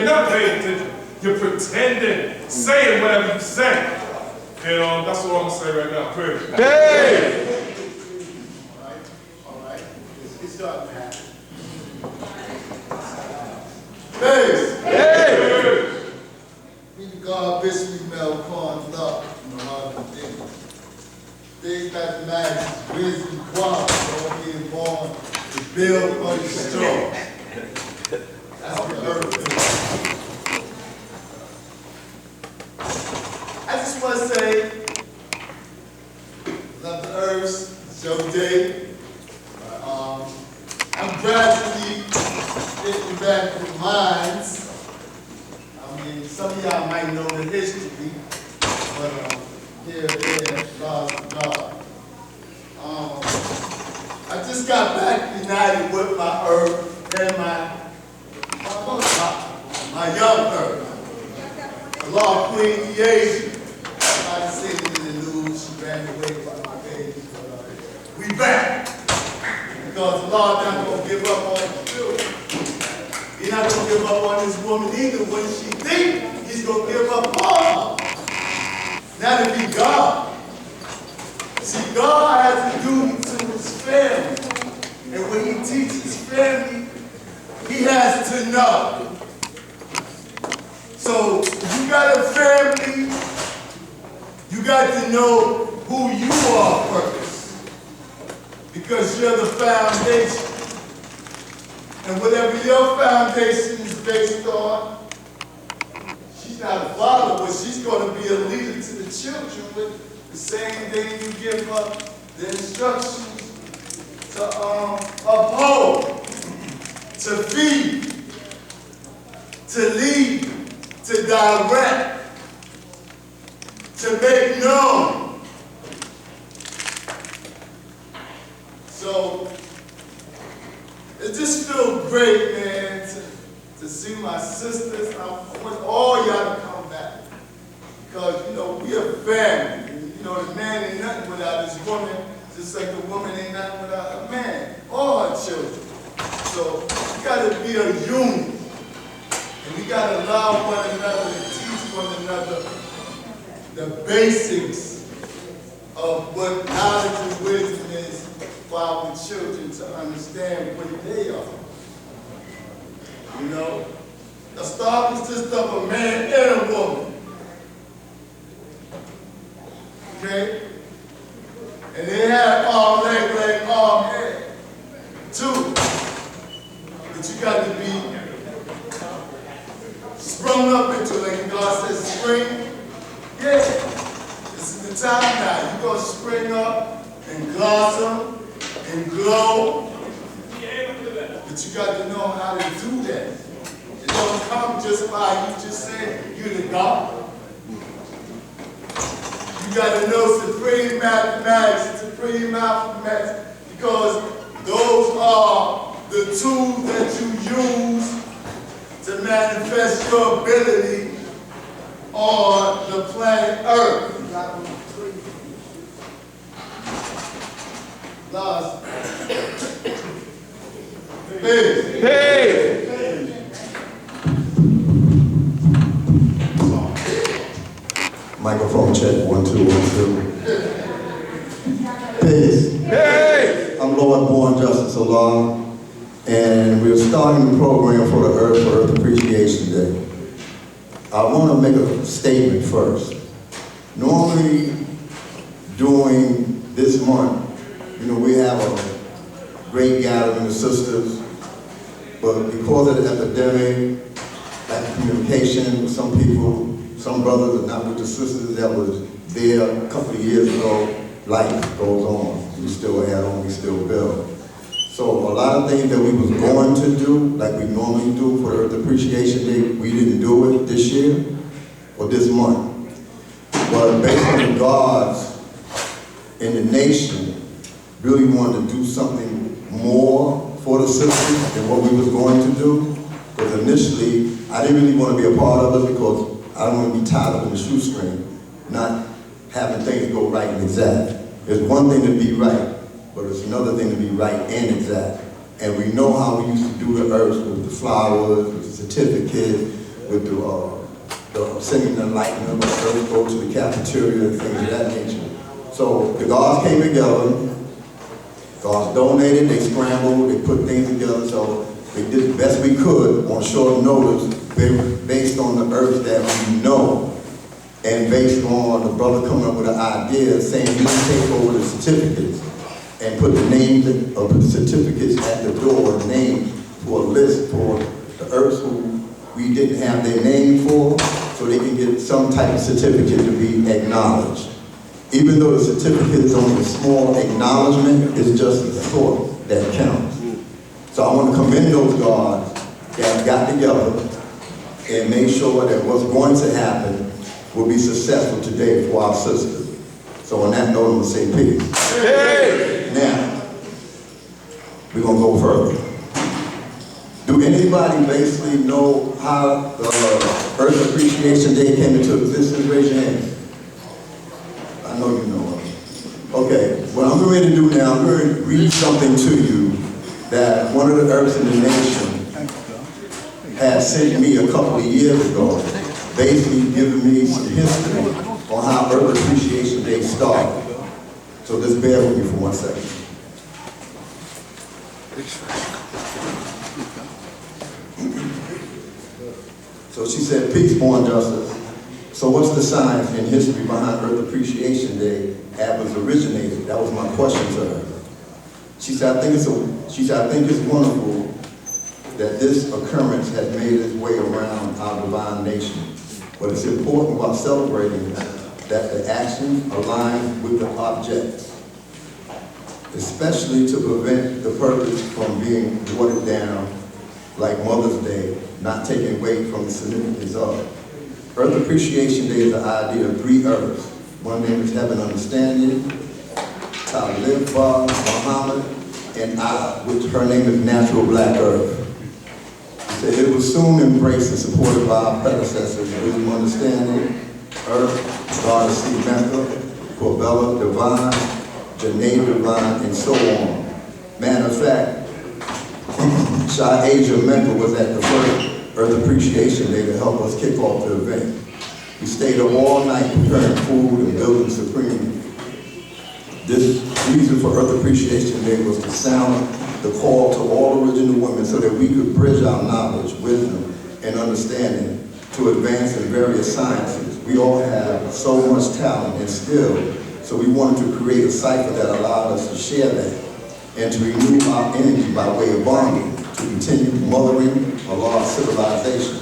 You're not paying attention. You're pretending, saying whatever you say. And that's what I'm going to say right now. Praise. Hey! All right. It's starting to happen. Praise. Hey! Be to God, Bishop Mel Corn Love from the heart of the day. Big mathematics, wisdom, quality, all being born to build or destroy. That's the earth. I just want to say, love the earth, it's your day. I'm gradually getting back to minds. I mean, some of y'all might know the history, but here, God. I just got back united with my earth and my young earth. The Law Queen Asia. Somebody seen it in the news, she ran away by my baby. We back. Because the Lord not going to give up on his children. He's not going to give up on this woman either when she thinks he's going to give up on her. Now to be God. See, God has a duty to his family. And when he teaches family, he has to know. So you got a family, you got to know who you are first. Because you're the foundation. And whatever your foundation is based on, she's not a father, but she's going to be a leader to the children with the same thing you give her the instructions to uphold, to feed, to lead, to direct, to make known. So it just feels great, man, to see my sisters. I want all y'all to come back. Because, you know, we a family. And, you know, the man ain't nothing without his woman, just like the woman ain't nothing without her man or her children. So we got to be a union. And we got to allow one another to teach one another the basics of what knowledge and wisdom is for our children to understand what they are. You know? The star consists of a man and a woman. Okay? And they have arm, leg, arm, head. Two. But you got to be sprung up into, like God says, spring. Yeah. This is the time now. You're going to spring up and blossom and glow. But you got to know how to do that. It don't come just by you just saying you're the God. You got to know supreme mathematics, supreme mathematics, because those are the tools that you use to manifest your ability on the planet Earth. Last. Hey! Microphone check, 1, 2, 1, 2. Peace. Hey! I'm Lord Born Justice Allah, and we're starting the program for the Earth Appreciation Day. I want to make a statement first. Normally, during this month, you know, we have a great gathering of sisters, but because of the epidemic, lack of communication with some people, some brothers are not with the sisters that was there a couple of years ago. Life goes on. We still add on, we still build. So a lot of things that we was going to do, like we normally do for the Earth Appreciation Day, we didn't do it this year or this month. But based on the gods in the nation, really wanted to do something more for the sisters than what we was going to do. Because initially, I didn't really want to be a part of it because I don't want to be tied up in the shoestring, not having things go right and exact. It's one thing to be right, but it's another thing to be right and exact. And we know how we used to do the earth with the flowers, with the certificates, sending the lightning of the earth, go to the cafeteria and things of that nature. So the gods came together, gods donated, they scrambled, they put things together, so they did the best we could on short notice based on the earth that we know. And based on the brother coming up with an idea saying you can take over the certificates and put the names of the certificates at the door, names for a list for the earths who we didn't have their name for, so they can get some type of certificate to be acknowledged. Even though the certificate is only a small acknowledgement, it's just a thought that counts. So I want to commend those gods that got together and made sure that what's going to happen will be successful today for our sisters. So on that note, I'm going to say peace. Hey! Now, we're going to go further. Do anybody basically know how the Earth Appreciation Day came into existence? Raise your hand. I know you know. Okay, what I'm going to do now, I'm going to read something to you that one of the Earths in the nation had sent me a couple of years ago, basically giving me some history on how Earth Appreciation Day started. So just bear with me for 1 second. So she said, peace, born justice. So what's the science and history behind Earth Appreciation Day as it was originated? That was my question to her. She said, I think it's wonderful that this occurrence has made its way around our divine nation. But it's important while celebrating that the actions align with the objects, especially to prevent the purpose from being watered down like Mother's Day, not taking away from the significance of it. Earth Appreciation Day is the idea of 3 earths. One name is Heaven Understanding, Talib Muhammad, and I, which her name is Natural Black Earth. It was soon embraced and supported by our predecessors, Wisdom Understanding, Earth, Goddess C. Mecca, Corbella Divine, Janae Divine, and so on. Matter of fact, Shah Asia Mecca was at the first Earth Appreciation Day to help us kick off the event. We stayed up all night preparing food and building Supreme. This reason for Earth Appreciation Day was to sound the call to all original women so that we could bridge our knowledge, wisdom, and understanding to advance in various sciences. We all have so much talent and skill, so we wanted to create a cipher that allowed us to share that and to renew our energy by way of bonding, to continue mothering a lost civilization.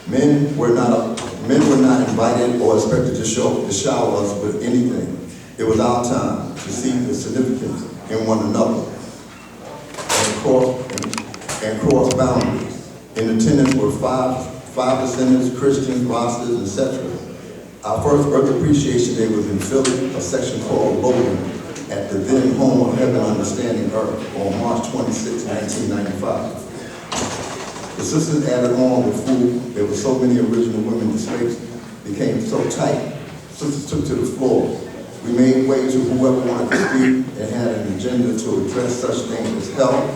Men were not invited or expected to shower us with anything. It was our time to see the significance in one another and cross boundaries. In attendance were five percenters, Christians, Rastas, etc. Our first Earth Appreciation Day was in Philly, a section called Logan, at the then home of Heaven Understanding Earth on March 26, 1995. The sisters added on with food. There were so many original women, the space became so tight. Sisters took to the floor. We made way to whoever wanted to speak and had an agenda to address such things as health,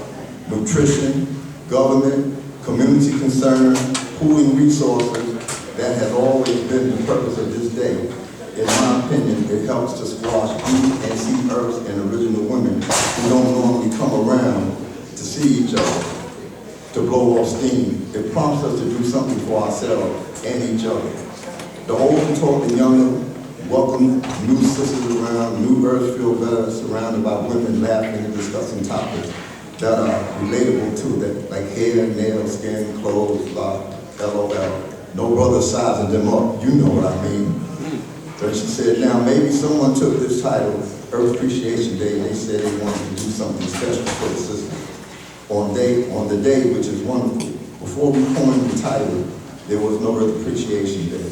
nutrition, government, community concern, pooling resources. That has always been the purpose of this day. In my opinion, it helps to squash B and C Earths and original women who don't normally come around to see each other, to blow off steam. It prompts us to do something for ourselves and each other. The older taught the younger, welcome new sisters around, new Earths feel better, surrounded by women laughing and discussing topics that are relatable to them, like hair, nails, skin, clothes, LOL. No brother sizing them up, you know what I mean. So she said, now maybe someone took this title, Earth Appreciation Day, and they said they wanted to do something special for the sisters on the day, which is wonderful. Before we coined the title, there was no Earth Appreciation Day.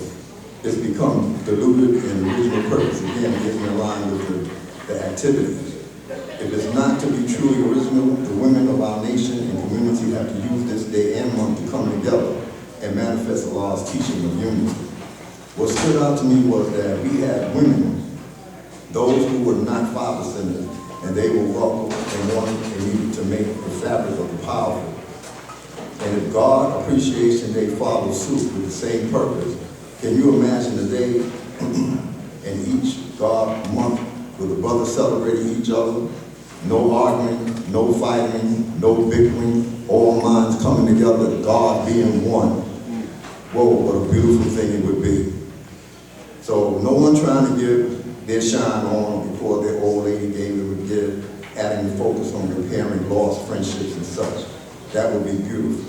It's become diluted in original purpose, again, getting in line with the activities. If it's not to be truly original, the women of our nation and community have to use this day and month to come together and manifest Allah's teaching of unity. What stood out to me was that we had women, those who were not 5%ers, and they were welcome and wanted and needed to make the fabric of the powerful. And if God Appreciation Day follows suit with the same purpose, Can you imagine a day in each God month with the brothers celebrating each other? No arguing, no fighting, no bickering, all minds coming together, God being one. Whoa, what a beautiful thing it would be. So no one trying to give their shine on before their old lady gave it would give, having to focus on repairing lost friendships and such. That would be beautiful.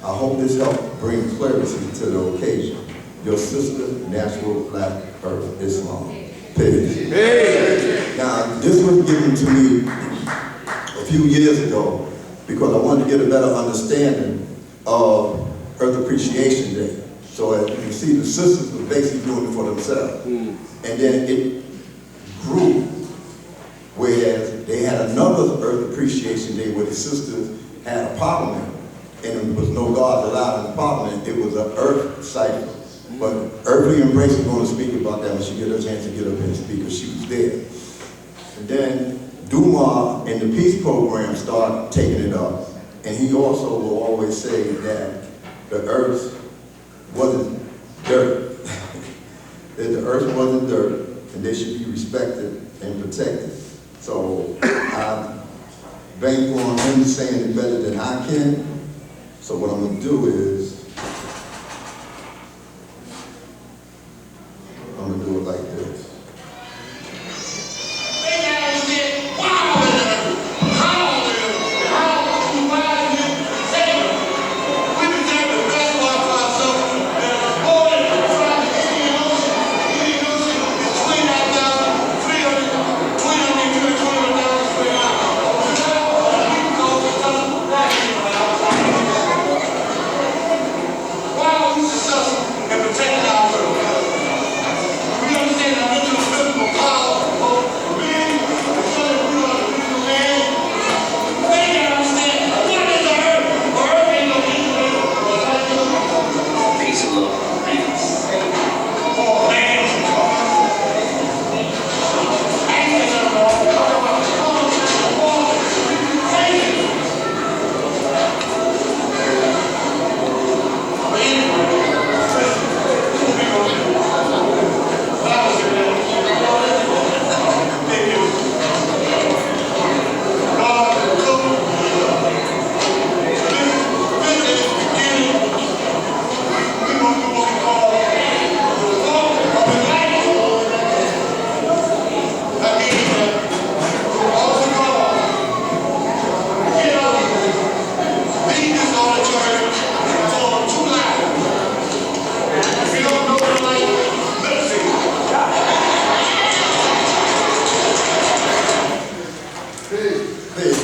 I hope this helped bring clarity to the occasion. Your sister, Natural Black Earth Islam. Peace. Now, this was given to me a few years ago because I wanted to get a better understanding of Earth Appreciation Day. So as you can see, the sisters were basically doing it for themselves. And then it grew, whereas they had another Earth Appreciation Day where the sisters had a parliament, and there was no gods allowed in the parliament. It was an earth cycle. But Earthly Embrace is going to speak about that when she get a chance to get up and speak, because she was there. And then Duma in the peace program started taking it up. And he also will always say that the earth wasn't dirt. That the earth wasn't dirt, and they should be respected and protected. So I bank on him saying it better than I can. So what I'm going to do is, I'm going to do it like this.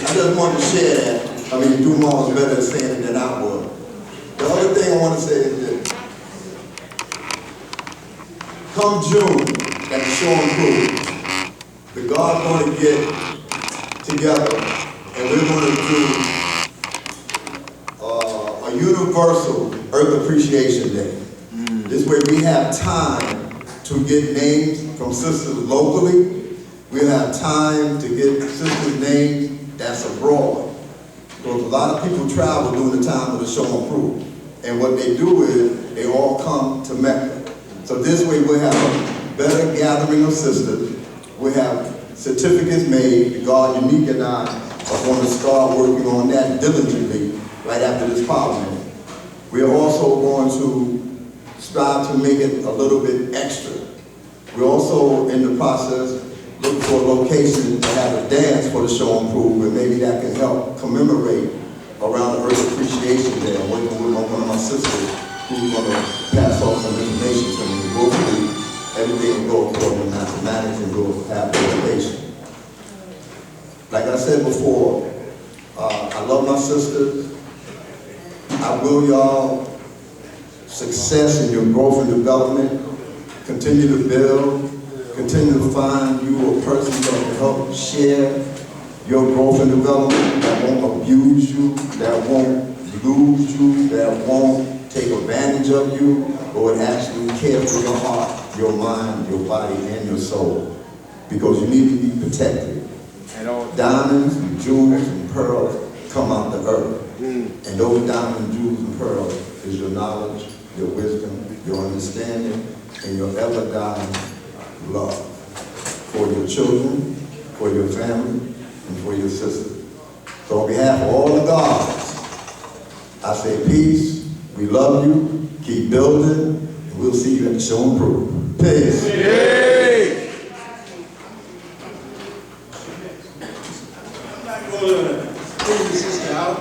I just wanted to share that. I mean, Duma was better at saying it than I was. The other thing I want to say is this. Come June, at the Show and Prove, the God's going to get together and we're going to do a universal Earth Appreciation Day. This way we have time to get names from sisters locally. We'll have time to get sisters' names that's abroad. Because a lot of people travel during the time of the Show and Prove. And what they do is they all come to Mecca. So this way we'll have a better gathering of sisters. We'll have certificates made. God, Unique, and I are going to start working on that diligently right after this parliament. We are also going to strive to make it a little bit extra. We're also in the process looking for a location to have a dance for the Show and Prove, and maybe that can help commemorate around the Earth Appreciation Day. I'm working with one of my sisters who's going to pass off some information to me. Hopefully everything will go according to mathematics and we'll have education. Like I said before, I love my sisters. I will y'all success in your growth and development. Continue to build. Continue to find you a person that can help share your growth and development, that won't abuse you, that won't lose you, that won't take advantage of you, but would actually care for your heart, your mind, your body, and your soul. Because you need to be protected. Diamonds and jewels and pearls come out the earth. And those diamonds, jewels, and pearls is your knowledge, your wisdom, your understanding, and your ever-dying love for your children, for your family, and for your sister. So on behalf of all the gods, I say peace, we love you, keep building, and we'll see you at the show and prove. Peace. Hey. I'm not going to bring the sister out,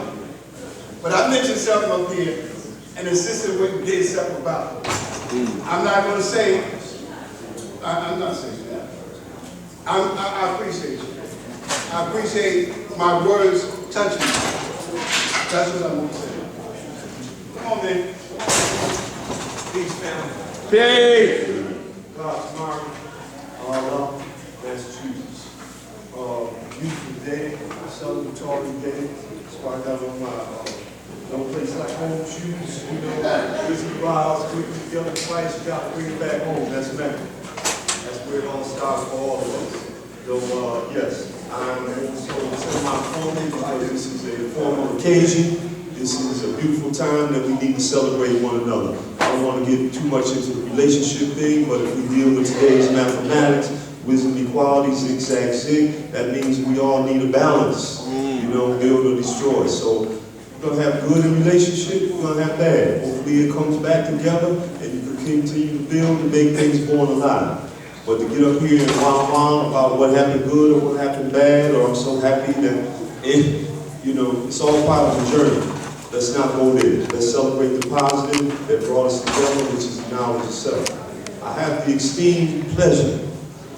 but I mentioned something up here, and the sister wouldn't get something about it. I'm not going to say, I'm not saying that. I appreciate you. I appreciate my words touching you. That's what I'm going to say. Come on, man. Peace, family. Hey. Tomorrow, Massachusetts. Beautiful day, celebratory day. So I got on my no place like home shoes, you know, Wizard Wiles, quick together twice, you gotta bring it back home. That's Mecca. That's where it all starts for all of us. So, yes, I'm also semi-formal because this is a formal occasion. This is a beautiful time that we need to celebrate one another. I don't want to get too much into the relationship thing, but if we deal with today's mathematics, wisdom, equality, zigzag, zig, that means we all need a balance. You know, build or destroy. So we're going to have good in relationship, we're going to have bad. Hopefully it comes back together and you can continue to build and make things born alive. But to get up here and wow about what happened good or what happened bad, or I'm so happy that you know, it's all part of the journey. Let's not go there. Let's celebrate the positive that brought us together, which is the knowledge of self. I have the esteemed pleasure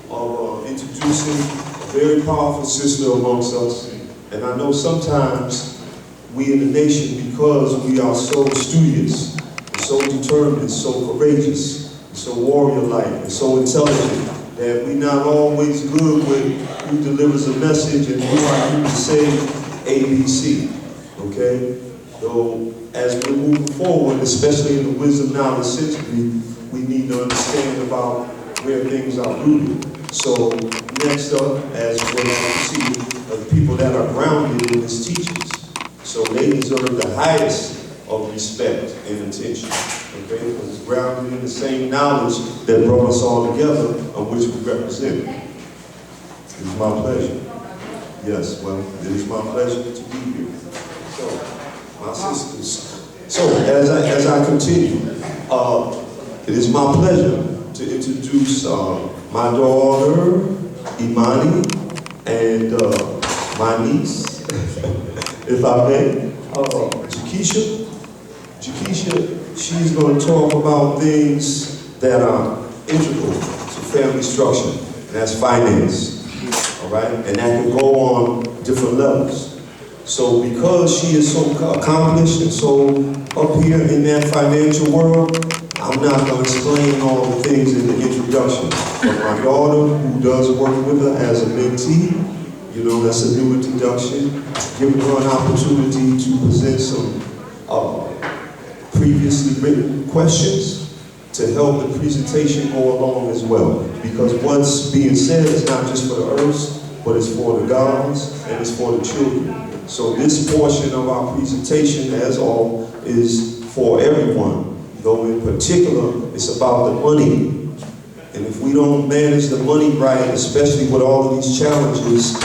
of introducing a very powerful sister amongst us. And I know sometimes we in the nation, because we are so studious, and so determined, so courageous, and so warrior-like, and so intelligent, that we're not always good with who delivers a message and who are who to say ABC, okay? So as we're moving forward, especially in the wisdom knowledge century, we need to understand about where things are rooted. So next up, as we're going to see, are the people that are grounded in his teachings. So they deserve the highest of respect and attention, okay? Because it's grounded in the same knowledge that brought us all together, of which we represent. It is my pleasure. Yes, well, it is my pleasure to be here. So, my sisters. So, as I continue, it is my pleasure to introduce my daughter, Imani, and my niece, if I may, Jakisha. Jakisha, she's going to talk about things that are integral to family structure, and that's finance, all right? And that can go on different levels. So because she is so accomplished and so up here in that financial world, I'm not going to explain all the things in the introduction. But my daughter, who does work with her as a mentee, you know, that's a new introduction, giving her an opportunity to present some previously written questions to help the presentation go along as well. Because what's being said is not just for the earths, but it's for the gods and it's for the children. So this portion of our presentation, as all, is for everyone, though in particular, it's about the money. And if we don't manage the money right, especially with all of these challenges,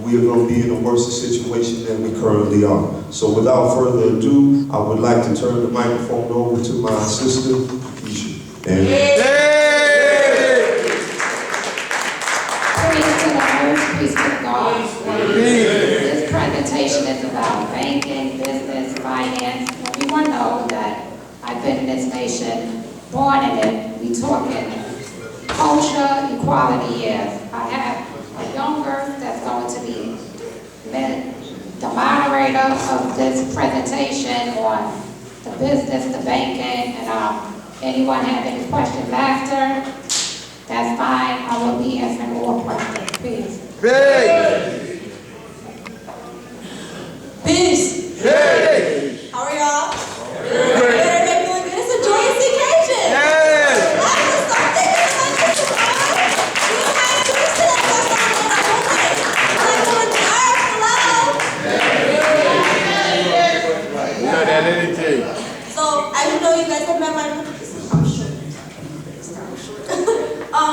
we are going to be in a worse situation than we currently are. So without further ado, I would like to turn the microphone over to my sister, Keisha. And Peace to God. This presentation is about banking, business, finance. Everyone knows that I've been in this nation, born in it. We talking culture, equality years. I have a younger that's going to be the moderator of this presentation on the business, the banking, and anyone have any questions after, that's fine. I will be answering more questions. Peace. Hey. Peace. Hey. How are y'all? Good. Everybody doing good? It's a joyous occasion. Yes. That was something that I like to know. You don't have to do that for something like okay. Like on earth, hello. You know that anything. So as you know, you guys have met my I'm short.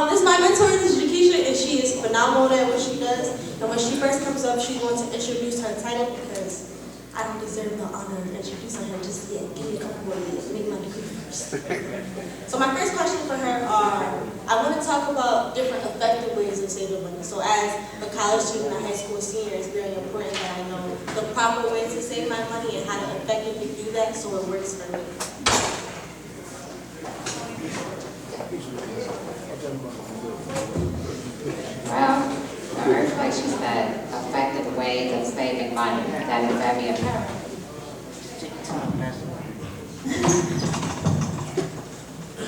This is my mentor, this is Jakisha, and she is phenomenal at what she does. And when she first comes up, she's going to introduce her title because I don't deserve the honor of introducing her just yet. Give me a couple more years, make my degree first. So my first question for her are, I want to talk about different effective ways of saving money. So as a college student, a high school senior, it's very important that I know the proper way to save my money and how to effectively do that so it works for me. Well, first, like she said, effective ways of saving money, that is very apparent.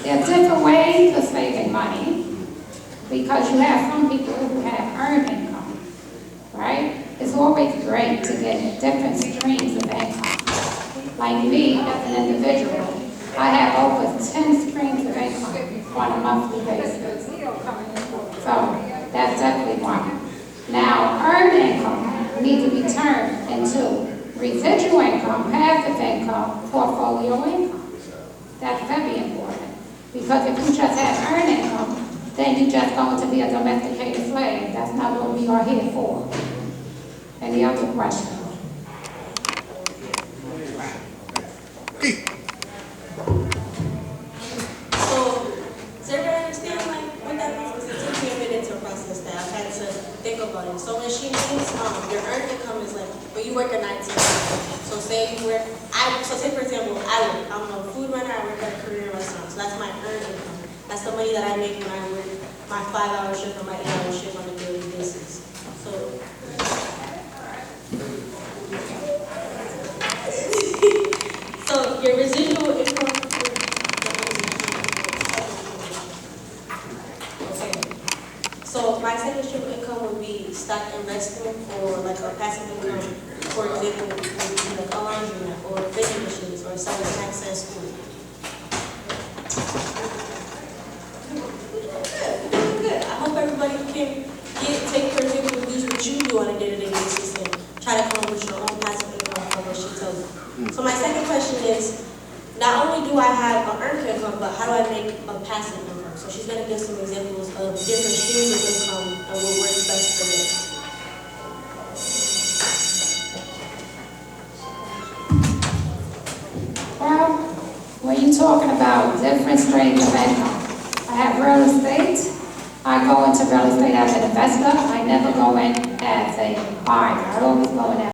There are different ways of saving money because you have some people who have earned income, right? It's always great to get different streams of income. Like me, as an individual, I have over 10 streams of income on a monthly basis. So that's definitely one. Now, earned income needs to be turned into residual income, passive income, portfolio income. That's very important. Because if you just have earned income, then you're just going to be a domesticated slave. That's not what we are here for. Any other questions? So, does everybody understand what that means? Because it took me a minute to process that. I've had to think about it. So when she means your earned income is like when you work a 9 to 5. So say you work, say for example, I'm a food runner, I work at a Korean restaurant. So that's my earned income. That's the money that I make when I work my 5-hour shift or my 8-hour shift on a daily basis. So your residual income. Okay. So my second stream of income would be stock investment or like a passive income. For example, would be like a laundromat or vending machines or selling snacks at school. Good. I hope everybody can take for example, use what you do on a day-to-day basis and try to come up with your own passive income from what she tells you. So my second question is, not only do I have an earned income, but how do I make a passive income? So she's going to give some examples of different streams of income and what works best for them. Well, when you're talking about different streams of income, I have real estate. I go into real estate as an investor. I never go in as a buyer. I always go in as